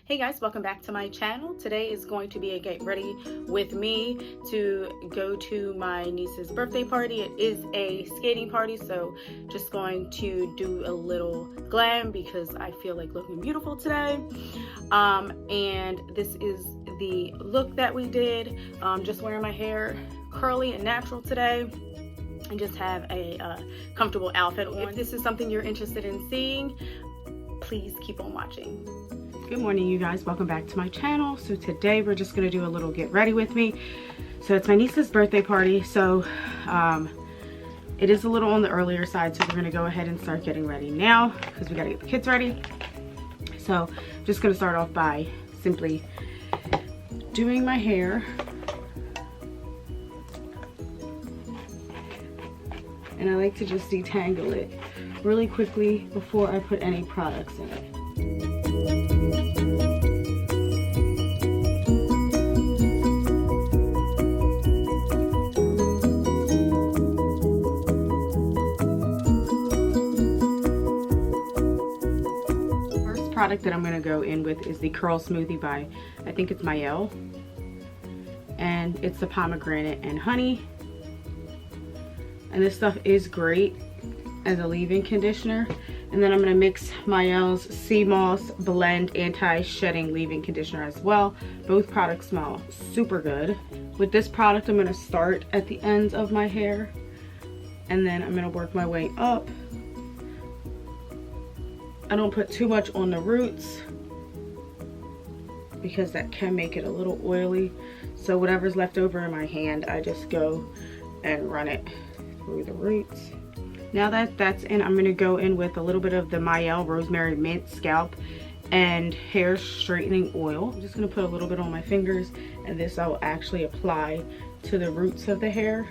Hey guys, welcome back to my channel. Today is going to be a get ready with me to go to my niece's birthday party. It is a skating party, so just going to do a little glam because I feel like looking beautiful today. And this is the look that we did. Just wearing my hair curly and natural today and just have a comfortable outfit on. If this is something you're interested in seeing, please keep on watching. Good morning, you guys. Welcome back to my channel. So today we're just gonna do a little get ready with me. So it's my niece's birthday party, so it is a little on the earlier side, so we're gonna go ahead and start getting ready now because we gotta get the kids ready. So I'm just gonna start off by simply doing my hair. And I like to just detangle it really quickly before I put any products in it. First product that I'm going to go in with is the Curl Smoothie by, I think it's Mael. And it's the pomegranate and honey. And this stuff is great as a leave-in conditioner. And then I'm going to mix Mael's Sea Moss Blend Anti-Shedding Leave-In Conditioner as well. Both products smell super good. With this product, I'm going to start at the ends of my hair. And then I'm going to work my way up. I don't put too much on the roots because that can make it a little oily. So whatever's left over in my hand, I just go and run it through the roots. Now that that's in, I'm going to go in with a little bit of the Mael Rosemary Mint Scalp and Hair Straightening Oil. I'm just going to put a little bit on my fingers, and this I will actually apply to the roots of the hair.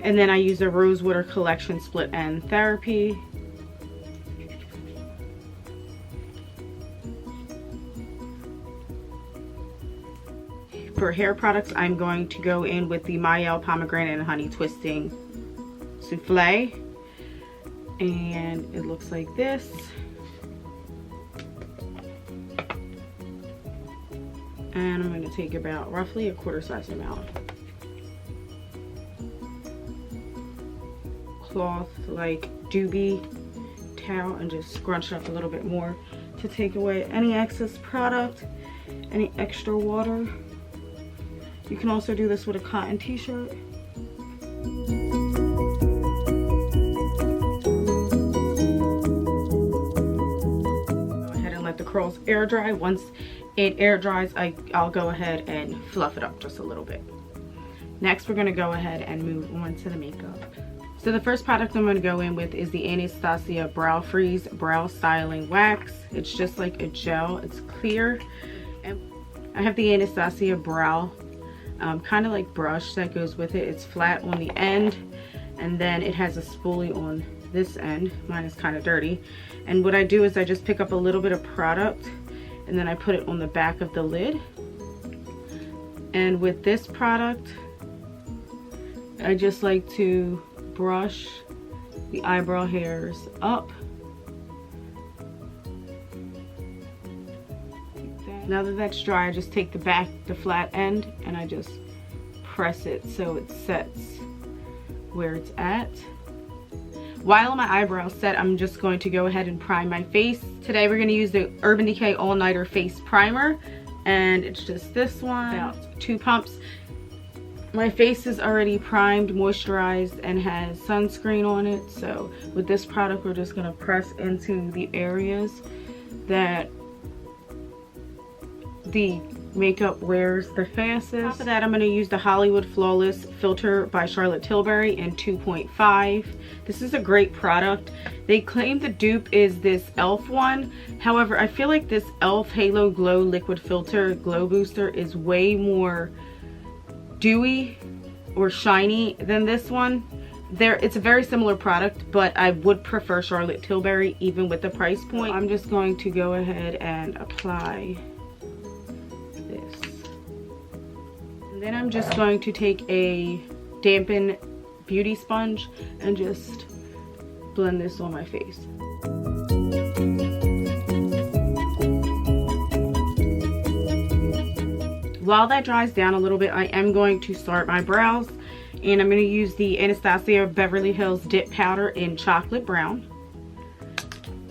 And then I use the Rosewater Collection Split End Therapy. For hair products, I'm going to go in with the Mael Pomegranate and Honey Twisting Souffle. And it looks like this. And I'm going to take about roughly a quarter size amount. Cloth like doobie towel and just scrunch up a little bit more to take away any excess product, any extra water. You can also do this with a cotton t-shirt. Go ahead and let the curls air dry. Once it air dries, I'll go ahead and fluff it up just a little bit. Next, we're gonna go ahead and move on to the makeup. So the first product I'm gonna go in with is the Anastasia Brow Freeze Brow Styling Wax. It's just like a gel, it's clear. And I have the Anastasia Brow kind of like brush that goes with it. It's flat on the end, and then it has a spoolie on this end. Mine is kind of dirty. And what I do is I just pick up a little bit of product and then I put it on the back of the lid. And with this product, I just like to brush the eyebrow hairs up. Now that that's dry, I just take the flat end, and I just press it so it sets where it's at. While my eyebrows set, I'm just going to go ahead and prime my face. Today we're going to use the Urban Decay All Nighter Face Primer, and it's just this one, about 2 pumps. My face is already primed, moisturized, and has sunscreen on it. So with this product, we're just going to press into the areas that the makeup wears the fastest. On top of that, I'm going to use the Hollywood Flawless Filter by Charlotte Tilbury in 2.5. This is a great product. They claim the dupe is this e.l.f. one. However, I feel like this e.l.f. Halo Glow Liquid Filter Glow Booster is way more dewy or shiny than this one. It's a very similar product, but I would prefer Charlotte Tilbury even with the price point. I'm just going to go ahead and apply this. And then I'm just going to take a dampen beauty sponge and just blend this on my face. while that dries down a little bit, I am going to start my brows, and I'm going to use the Anastasia Beverly Hills Dip Powder in Chocolate Brown.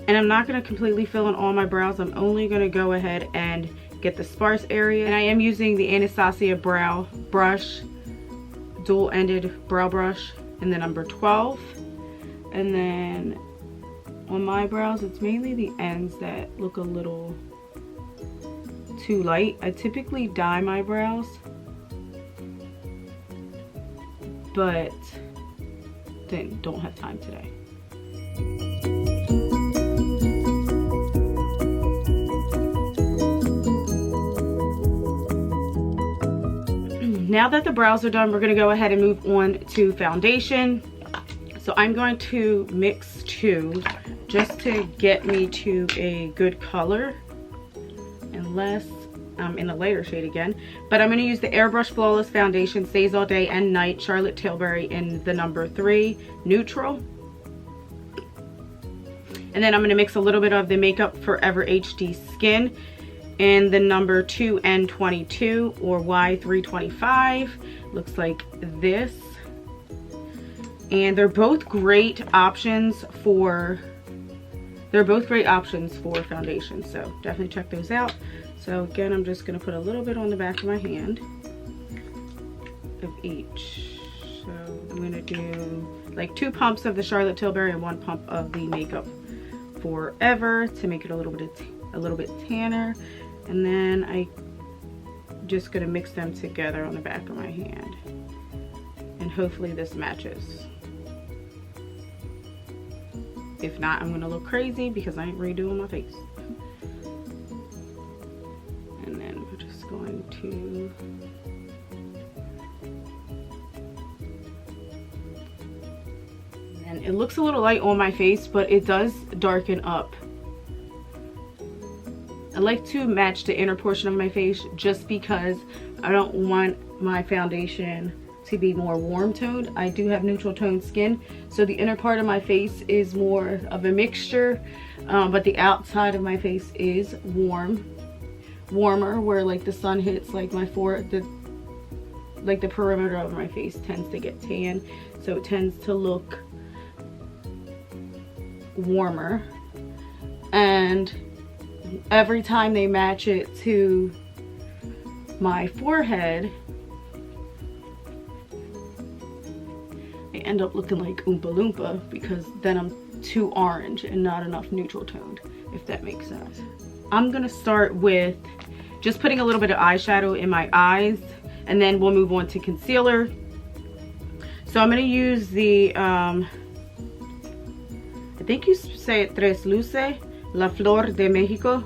And I'm not going to completely fill in all my brows. I'm only going to go ahead and get the sparse area. And I am using the Anastasia Brow Brush, dual-ended brow brush in the number 12. And then on my brows, it's mainly the ends that look a little too light. I typically dye my brows, but then don't have time today. Now that the brows are done, we're going to go ahead and move on to foundation. So I'm going to mix two just to get me to a good color, unless I'm in a lighter shade again. But I'm going to use the Airbrush Flawless Foundation Stays All Day and Night Charlotte Tilbury in the number 3 neutral. And then I'm going to mix a little bit of the Makeup Forever HD Skin in the number 2N22 or Y325. Looks like this. And they're both great options for foundation, so definitely check those out. So again, I'm just going to put a little bit on the back of my hand of each. So I'm going to do like 2 pumps of the Charlotte Tilbury and 1 pump of the Makeup Forever to make it a little bit tanner. And then I'm just going to mix them together on the back of my hand. And hopefully this matches. If not, I'm going to look crazy because I ain't redoing my face. And then we're just going to and it looks a little light on my face, but it does darken up. I like to match the inner portion of my face just because I don't want my foundation to be more warm toned. I do have neutral toned skin, so the inner part of my face is more of a mixture, but the outside of my face is warmer, where like the sun hits like my like the perimeter of my face tends to get tan, so it tends to look warmer. And every time they match it to my forehead, I end up looking like Oompa Loompa, because then I'm too orange and not enough neutral toned, if that makes sense. I'm gonna start with just putting a little bit of eyeshadow in my eyes, and then we'll move on to concealer. So I'm gonna use the I think you say it Tres Luces, La Flor de Mexico,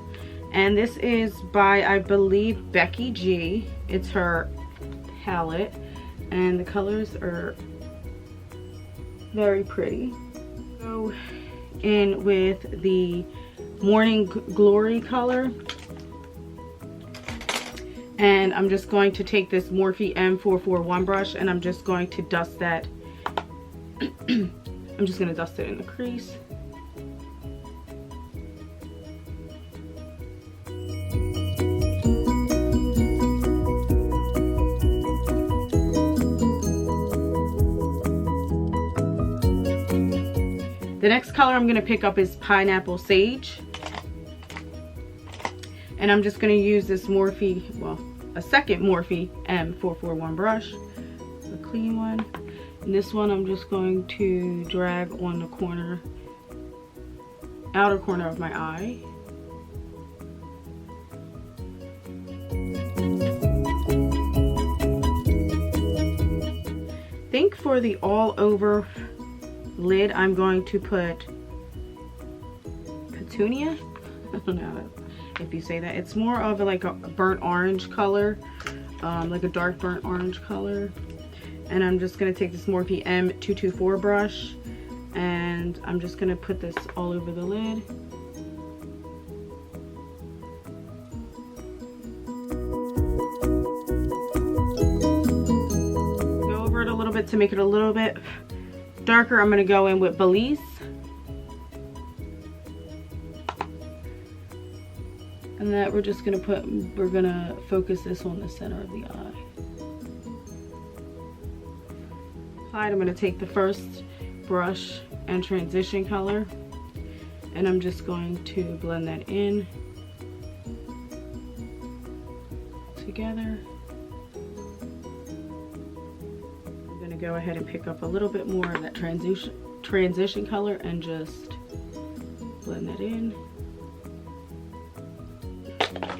and this is by, I believe, Becky G. It's her palette, and the colors are very pretty. Go in with the Morning Glory color, and I'm just going to take this Morphe M441 brush, and I'm just going to dust that. I'm just going to dust it in the crease. The next color I'm going to pick up is Pineapple Sage. And I'm just going to use this Morphe, well, a second Morphe M441 brush, a clean one. And this one I'm just going to drag on the corner, outer corner of my eye. I think for the all over lid, I'm going to put Petunia. I don't know if you say that. It's more of like a burnt orange color, like a dark burnt orange color. And I'm just going to take this Morphe M224 brush, and I'm just going to put this all over the lid. Go over it a little bit to make it a little bit darker. I'm going to go in with Belize. And that we're gonna focus this on the center of the eye. I'm gonna take the first brush and transition color, and I'm just going to blend that in together. I'm gonna go ahead and pick up a little bit more of that transition color and just blend that in.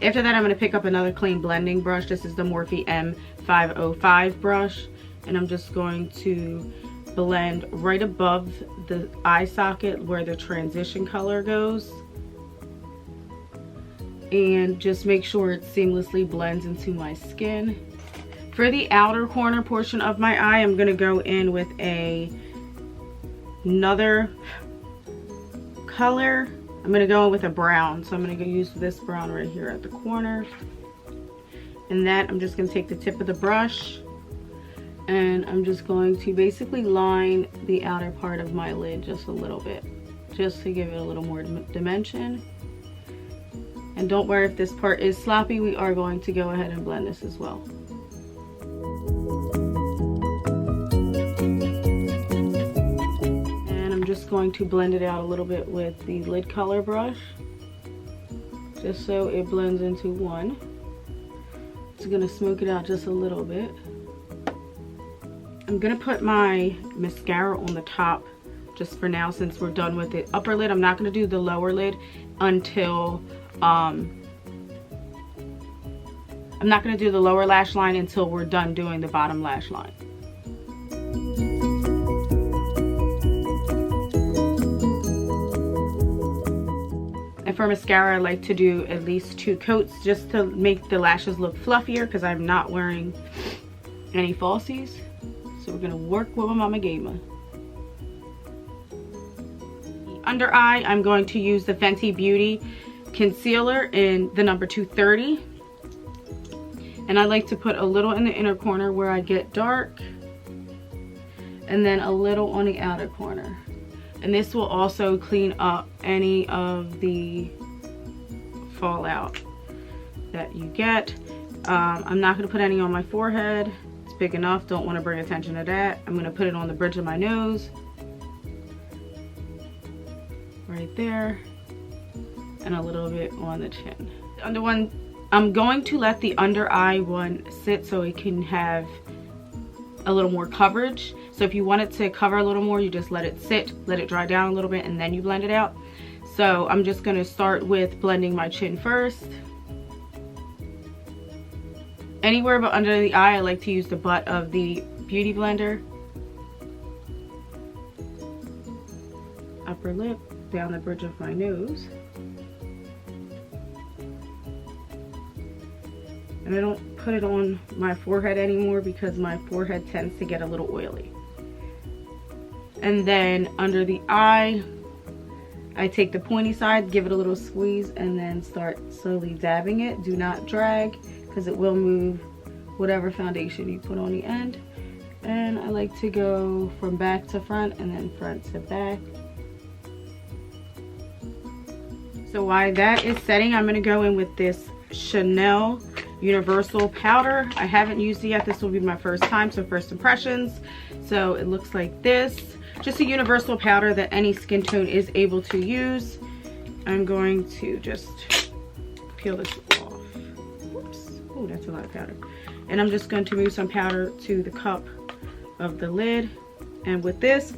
After that, I'm going to pick up another clean blending brush. This is the Morphe M505 brush, and I'm just going to blend right above the eye socket where the transition color goes, and just make sure it seamlessly blends into my skin. For the outer corner portion of my eye, I'm going to go in with another color. I'm going to go in with a brown, so I'm going to use this brown right here at the corner. And that, I'm just going to take the tip of the brush and I'm just going to basically line the outer part of my lid just a little bit, just to give it a little more dimension. And don't worry if this part is sloppy, we are going to go ahead and blend this as well. Just going to blend it out a little bit with the lid color brush, just so it blends into one. It's gonna smoke it out just a little bit. I'm gonna put my mascara on the top just for now, since we're done with the upper lid. I'm not gonna do the lower lid until I'm not gonna do the lower lash line until we're done doing the bottom lash line. And for mascara, I like to do at least 2 coats just to make the lashes look fluffier, because I'm not wearing any falsies. So we're gonna work with what Mama gave me. Under eye, I'm going to use the Fenty Beauty concealer in the number 230. And I like to put a little in the inner corner where I get dark, and then a little on the outer corner. And this will also clean up any of the fallout that you get. I'm not going to put any on my forehead. It's big enough. Don't want to bring attention to that. I'm going to put it on the bridge of my nose. Right there. And a little bit on the chin. The under one, I'm going to let the under eye one sit so it can have a little more coverage. So if you want it to cover a little more, you just let it sit, let it dry down a little bit, and then you blend it out. So I'm just going to start with blending my chin first. Anywhere but under the eye, I like to use the butt of the Beauty Blender. Upper lip, down the bridge of my nose. And I don't put it on my forehead anymore because my forehead tends to get a little oily. And then under the eye, I take the pointy side, give it a little squeeze, and then start slowly dabbing it. Do not drag, because it will move whatever foundation you put on the end. And I like to go from back to front and then front to back. So while that is setting, I'm going to go in with this Chanel Universal powder. I haven't used it yet. This will be my first time, so first impressions. So it looks like this. Just a universal powder that any skin tone is able to use. I'm going to just peel this off. Whoops. Oh, that's a lot of powder. And I'm just going to move some powder to the cup of the lid. And with this,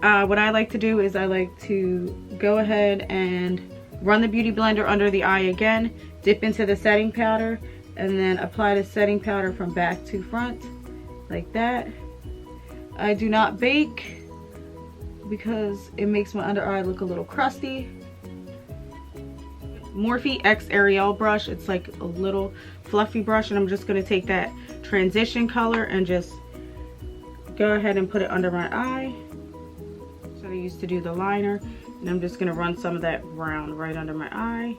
what I like to do is I like to go ahead and run the Beauty Blender under the eye again, dip into the setting powder, and then apply the setting powder from back to front, like that. I do not bake because it makes my under eye look a little crusty. Morphe X Ariel brush, it's like a little fluffy brush, and I'm just going to take that transition color and just go ahead and put it under my eye. So I used to do the liner, and I'm just going to run some of that brown right under my eye.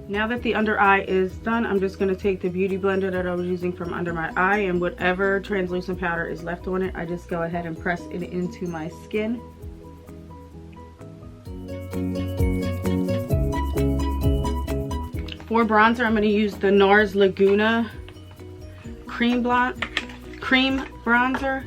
Now that the under eye is done, I'm just going to take the beauty blender that I was using from under my eye, and whatever translucent powder is left on it, I just go ahead and press it into my skin. For bronzer, I'm going to use the NARS Laguna cream bronzer,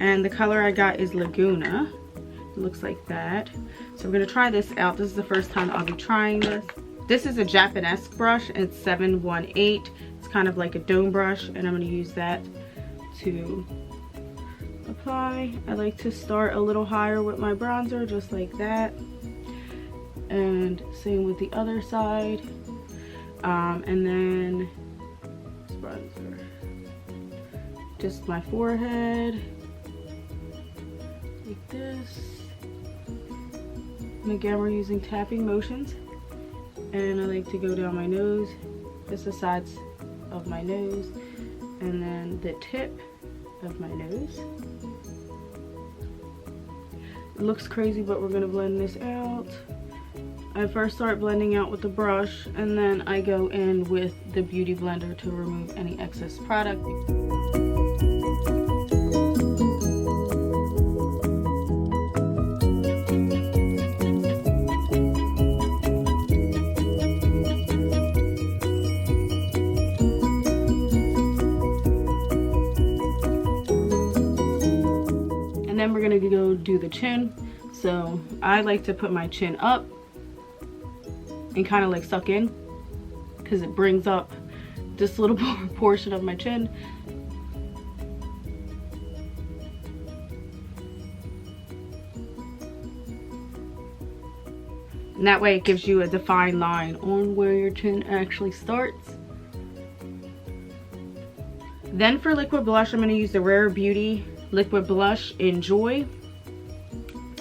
and the color I got is Laguna. It looks like that. So we're going to try this out. This is the first time I'll be trying this. This is a Japanese brush, and it's 718. It's kind of like a dome brush, and I'm going to use that to apply. I like to start a little higher with my bronzer, just like that, and same with the other side. And then this bronzer, just my forehead, like this. And again, we're using tapping motions. And I like to go down my nose, just the sides of my nose, and then the tip of my nose. It looks crazy, but we're gonna blend this out. I first start blending out with the brush, and then I go in with the beauty blender to remove any excess product. And then we're gonna go do the chin. So I like to put my chin up and kind of like suck in, because it brings up this little portion of my chin. And that way it gives you a defined line on where your chin actually starts. Then for liquid blush, I'm going to use the Rare Beauty liquid blush in Joy.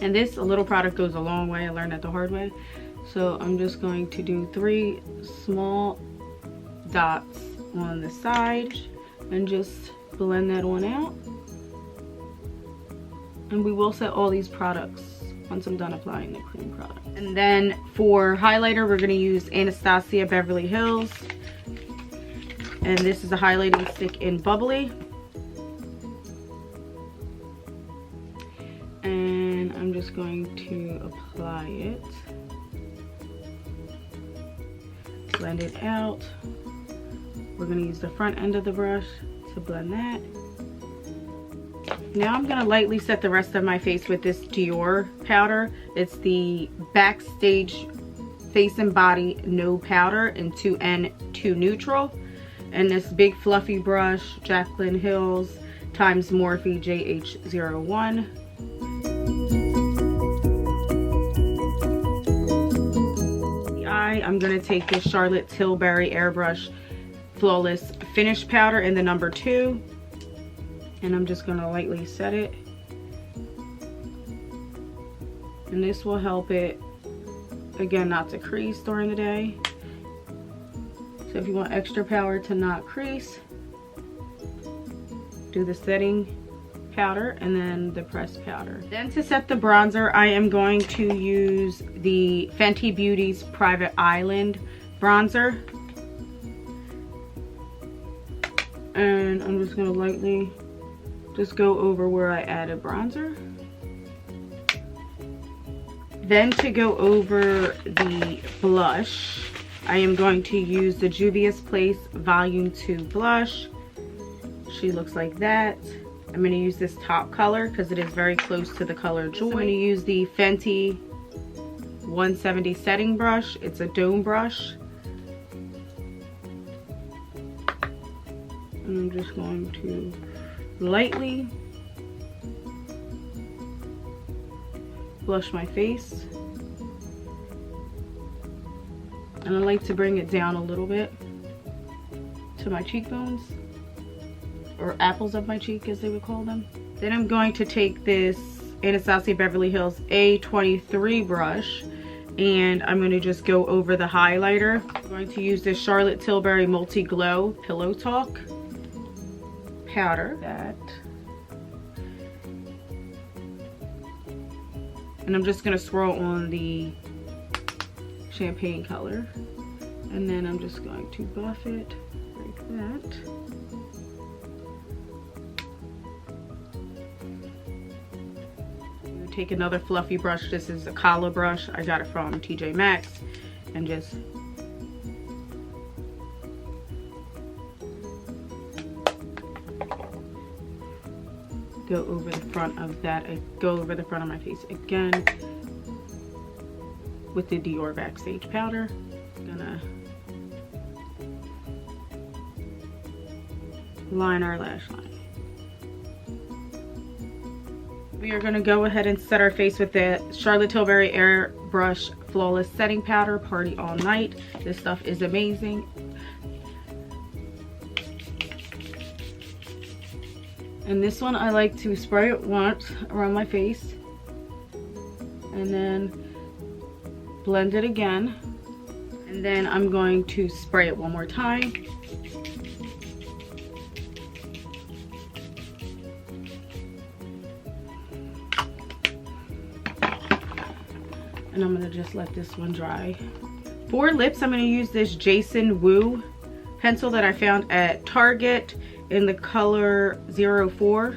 And this, a little product goes a long way. I learned that the hard way. So I'm just going to do 3 small dots on the side and just blend that on out. And we will set all these products once I'm done applying the cream product. And then for highlighter, we're going to use Anastasia Beverly Hills. And this is a highlighting stick in Bubbly. And I'm just going to apply it. Blend it out. We're going to use the front end of the brush to blend that. Now I'm going to lightly set the rest of my face with this Dior powder. It's the Backstage Face and Body No Powder in 2N2 Neutral. And this big fluffy brush, Jaclyn Hill's times Morphe JH01. I'm going to take this Charlotte Tilbury Airbrush Flawless Finish Powder in the number 2. And I'm just going to lightly set it. And this will help it, again, not to crease during the day. So if you want extra power to not crease, do the setting powder and then the pressed powder. Then to set the bronzer, I am going to use the Fenty Beauty's Private Island bronzer. And I'm just going to lightly just go over where I added bronzer. Then to go over the blush, I am going to use the Juvia's Place Volume 2 blush. She looks like that. I'm going to use this top color because it is very close to the color Joy. I'm going to use the Fenty 170 setting brush. It's a dome brush. And I'm just going to lightly blush my face. And I like to bring it down a little bit to my cheekbones, or apples of my cheek as they would call them. Then I'm going to take this Anastasia Beverly Hills A23 brush and I'm going to just go over the highlighter. I'm going to use this Charlotte Tilbury Multi Glow Pillow Talk powder. And I'm just going to swirl on the champagne color And then I'm just going to buff it like that. Take another fluffy brush. This is a collar brush. I got it from TJ Maxx, and just go over the front of that. I go over the front of my face again with the Dior Backstage powder. Gonna line our lash line. We are going to go ahead and set our face with the Charlotte Tilbury Airbrush Flawless Setting Powder, Party All Night. This stuff is amazing. And this one I like to spray it once around my face and then blend it again. And then I'm going to spray it one more time. And I'm gonna just let this one dry. For lips, I'm gonna use this Jason Wu pencil that I found at Target in the color 04.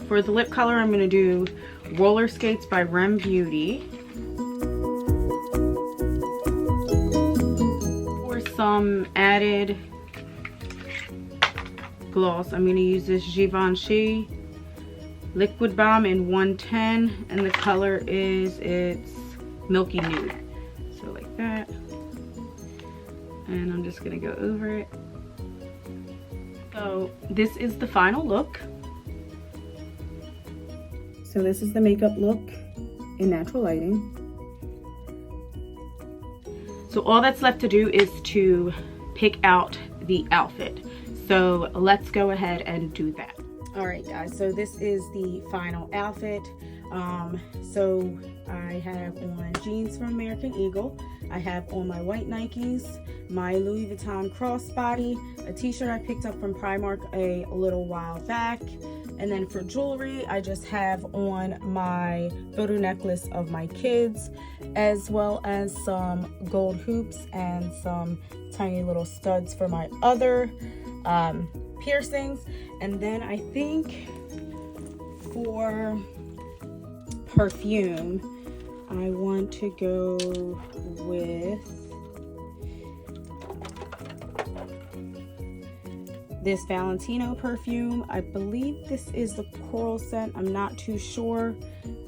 For the lip color, I'm gonna do Roller Skates by Grwm Beauty. Some added gloss, I'm going to use this Givenchy Liquid Balm in 110, and the color is it's Milky Nude. So like that. And I'm just going to go over it. So this is the final look. So this is the makeup look in natural lighting. So all that's left to do is to pick out the outfit. So let's go ahead and do that. All right, guys, so this is the final outfit. So I have on jeans from American Eagle. I have on my white Nikes, my Louis Vuitton crossbody, a t-shirt I picked up from Primark a little while back. And then for jewelry, I just have on my photo necklace of my kids, as well as some gold hoops and some tiny little studs for my other piercings. And then I think for perfume, I want to go with this Valentino perfume. I believe this is the coral scent. I'm not too sure,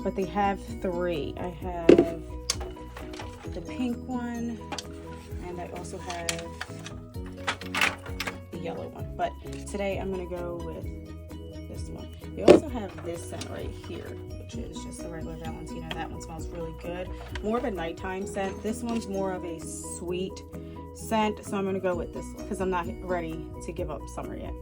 but they have three. I have the pink one, and I also have the yellow one. But today I'm gonna go with this one. They also have this scent right here, which is just a regular Valentino. That one smells really good. More of a nighttime scent. This one's more of a sweet scent, so I'm gonna go with this one because I'm not ready to give up summer yet.